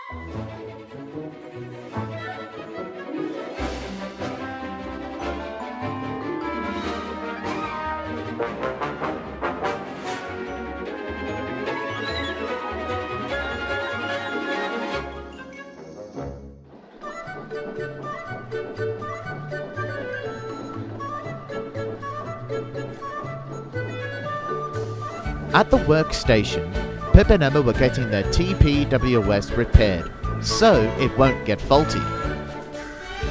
At the workstation, Pip and Emma were getting their TPWS repaired, so it won't get faulty.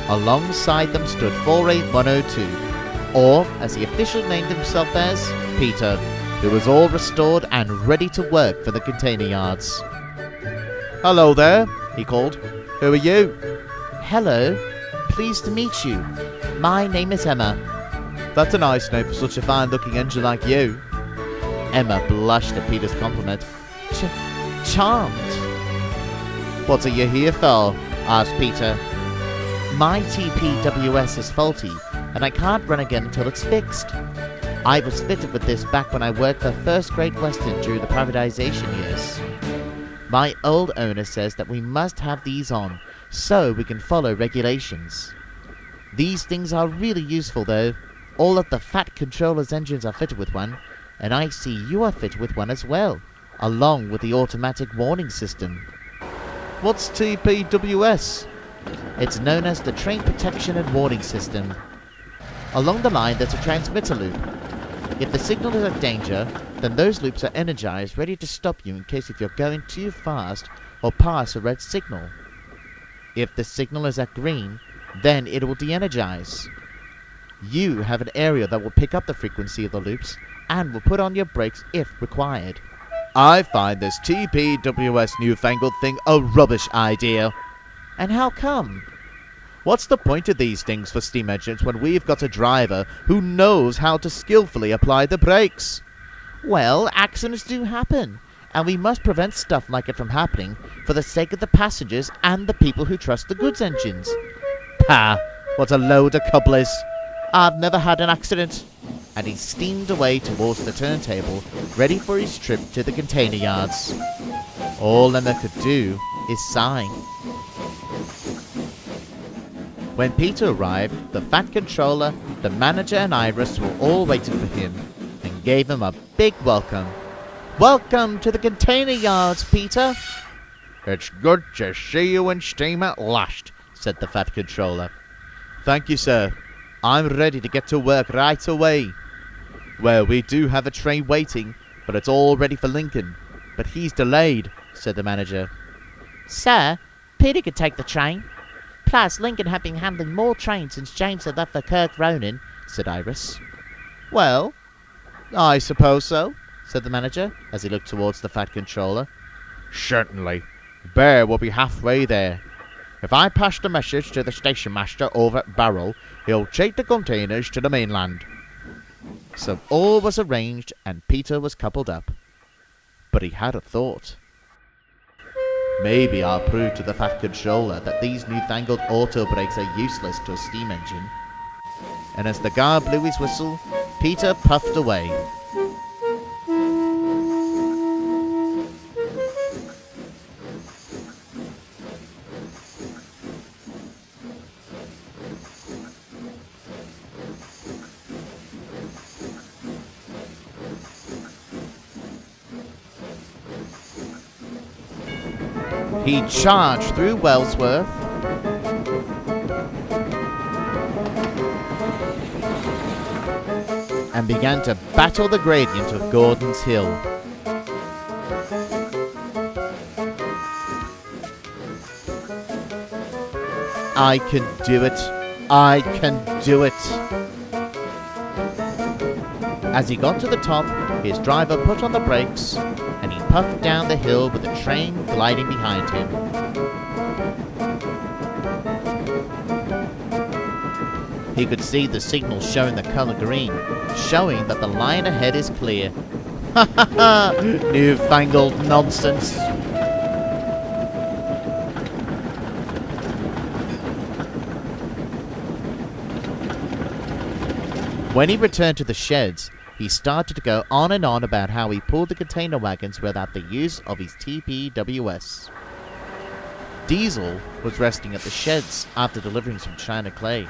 Alongside them stood 48102, or as he officially named himself as, Peter, who was all restored and ready to work for the container yards. "Hello there," he called. "Who are you?" "Hello. Pleased to meet you. My name is Emma." "That's a nice name for such a fine-looking engine like you." Emma blushed at Peter's compliment. Charmed." "What are you here for?" asked Peter. "My TPWS is faulty, and I can't run again until it's fixed. I was fitted with this back when I worked for First Great Western during the privatization years. My old owner says that we must have these on, so we can follow regulations. These things are really useful though. All of the Fat Controller's engines are fitted with one, and I see you are fitted with one as well, along with the automatic warning system." "What's TPWS?" "It's known as the Train Protection and Warning System. Along the line there's a transmitter loop. If the signal is at danger, then those loops are energized, ready to stop you in case if you're going too fast or pass a red signal. If the signal is at green, then it will de-energize. You have an area that will pick up the frequency of the loops and will put on your brakes if required." "I find this TPWS newfangled thing a rubbish idea." "And how come?" "What's the point of these things for steam engines when we've got a driver who knows how to skillfully apply the brakes?" "Well, accidents do happen, and we must prevent stuff like it from happening for the sake of the passengers and the people who trust the goods engines." "Pah! What a load of cobblers! I've never had an accident." And he steamed away towards the turntable, ready for his trip to the container yards. All Emma could do is sigh. When Peter arrived, the Fat Controller, the manager and Iris were all waiting for him and gave him a big welcome. "Welcome to the container yards, Peter." "It's good to see you in steam at last," said the Fat Controller. "Thank you, sir. I'm ready to get to work right away." "Well, we do have a train waiting, but it's all ready for Lincoln. But he's delayed," said the manager. "Sir, Peter could take the train. Plus, Lincoln have been handling more trains since James had left for Kirk Ronan," said Iris. "Well, I suppose so," said the manager, as he looked towards the Fat Controller. "Certainly. Bear will be halfway there. If I pass the message to the station master over at Barrow, he'll take the containers to the mainland." So all was arranged and Peter was coupled up. But he had a thought. "Maybe I'll prove to the Fat Controller that these newfangled auto brakes are useless to a steam engine." And as the guard blew his whistle, Peter puffed away. He charged through Wellsworth, and began to battle the gradient of Gordon's Hill. "I can do it! I can do it!" As he got to the top, his driver put on the brakes, and he puffed down the hill with the train gliding behind him. He could see the signal showing the color green, showing that the line ahead is clear. Ha ha ha! Newfangled nonsense! When he returned to the sheds, he started to go on and on about how he pulled the container wagons without the use of his TPWS. Diesel was resting at the sheds after delivering some China clay.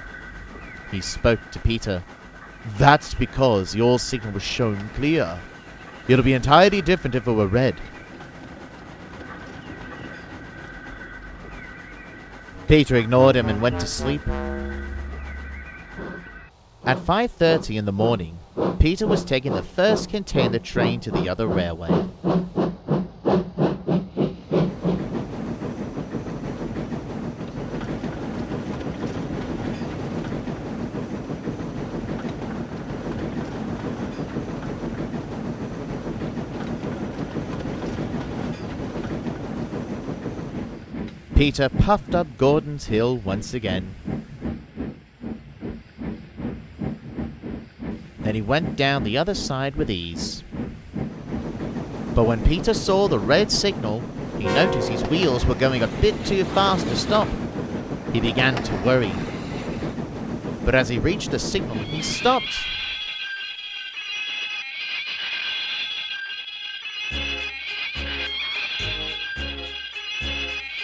He spoke to Peter. "That's because your signal was shown clear. It'll be entirely different if it were red." Peter ignored him and went to sleep. At 5:30 in the morning, Peter was taking the first container train to the other railway. Peter puffed up Gordon's Hill once again. Then he went down the other side with ease. But when Peter saw the red signal, he noticed his wheels were going a bit too fast to stop. He began to worry. But as he reached the signal, he stopped.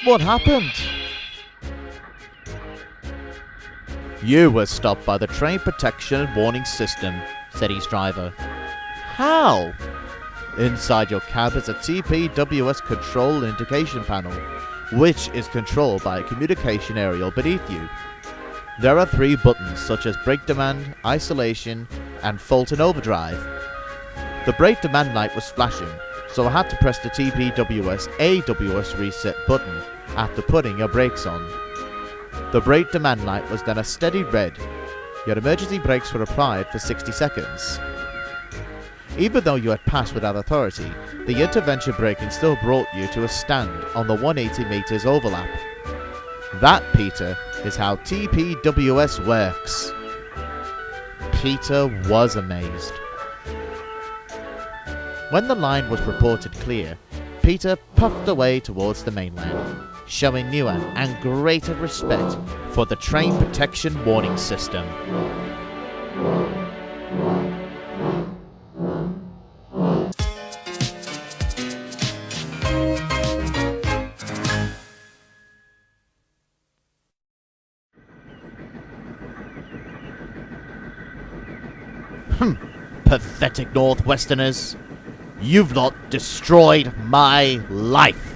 "What happened?" "You were stopped by the train protection and warning system," said his driver. "How?" "Inside your cab is a TPWS control indication panel, which is controlled by a communication aerial beneath you. There are 3 buttons such as brake demand, isolation, and fault and overdrive. The brake demand light was flashing, so I had to press the TPWS AWS reset button after putting your brakes on. The brake demand light was then a steady red. Your emergency brakes were applied for 60 seconds. Even though you had passed without authority, the intervention braking still brought you to a stand on the 180 meters overlap. That, Peter, is how TPWS works." Peter was amazed. When the line was reported clear, Peter puffed away towards the mainland, showing newer and greater respect for the train protection warning system. Pathetic Northwesterners. You've not destroyed my life.